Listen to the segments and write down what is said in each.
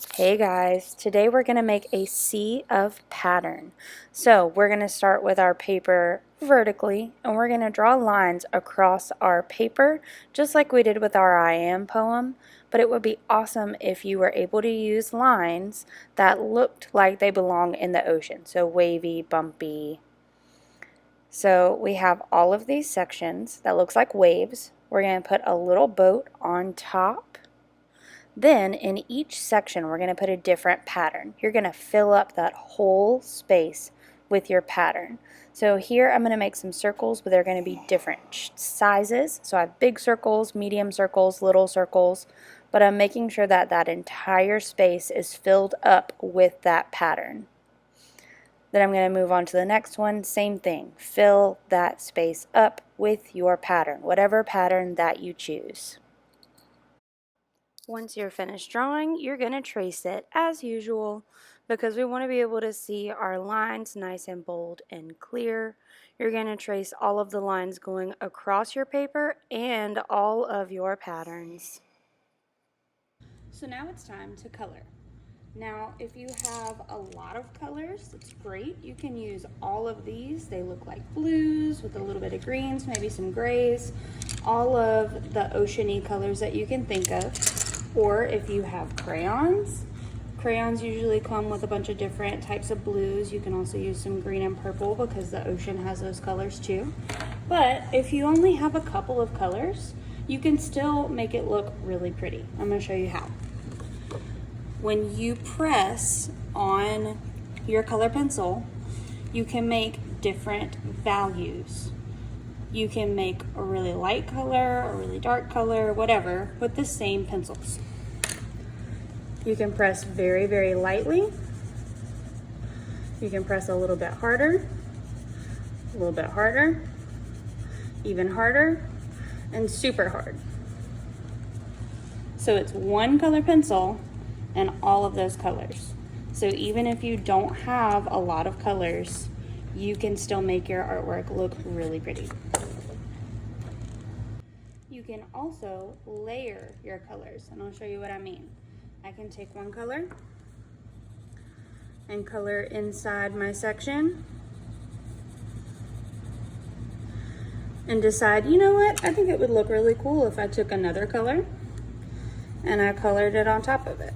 Hey guys, today we're going to make a sea of pattern. So we're going to start with our paper vertically and we're going to draw lines across our paper just like we did with our I Am poem, but it would be awesome if you were able to use lines that looked like they belong in the ocean, so wavy, bumpy. So we have all of these sections that looks like waves. We're going to put a little boat on top. Then in each section we're going to put a different pattern. You're going to fill up that whole space with your pattern. So here I'm going to make some circles, but they're going to be different sizes. So I have big circles, medium circles, little circles, but I'm making sure that that entire space is filled up with that pattern. Then I'm going to move on to the next one. Same thing. Fill that space up with your pattern, whatever pattern that you choose. Once you're finished drawing, you're going to trace it as usual because we want to be able to see our lines nice and bold and clear. You're going to trace all of the lines going across your paper and all of your patterns. So now it's time to color. Now, if you have a lot of colors, it's great. You can use all of these. They look like blues with a little bit of greens, maybe some grays, all of the oceany colors that you can think of. Or if you have crayons, crayons usually come with a bunch of different types of blues. You can also use some green and purple because the ocean has those colors too. But if you only have a couple of colors, you can still make it look really pretty. I'm going to show you how. When you press on your color pencil, you can make different values. You can make a really light color, a really dark color, whatever, with the same pencils. You can press very, very lightly. You can press a little bit harder, even harder, and super hard. So it's one color pencil and all of those colors. So even if you don't have a lot of colors, you can still make your artwork look really pretty. You can also layer your colors, and I'll show you what I mean. I can take one color and color inside my section and decide, you know what, I think it would look really cool if I took another color and I colored it on top of it.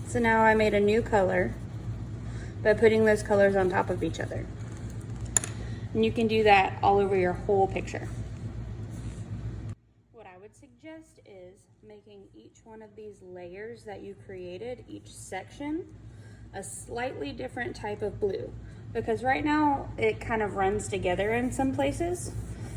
So now I made a new color by putting those colors on top of each other. And you can do that all over your whole picture. What I would suggest is making each one of these layers that you created, each section, a slightly different type of blue. Because right now it kind of runs together in some places.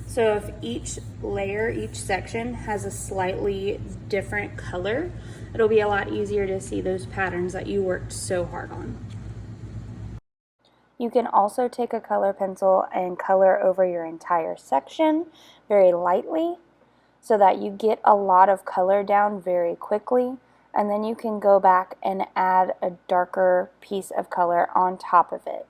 So if each layer, each section has a slightly different color, it'll be a lot easier to see those patterns that you worked so hard on. You can also take a color pencil and color over your entire section very lightly so that you get a lot of color down very quickly, and then you can go back and add a darker piece of color on top of it.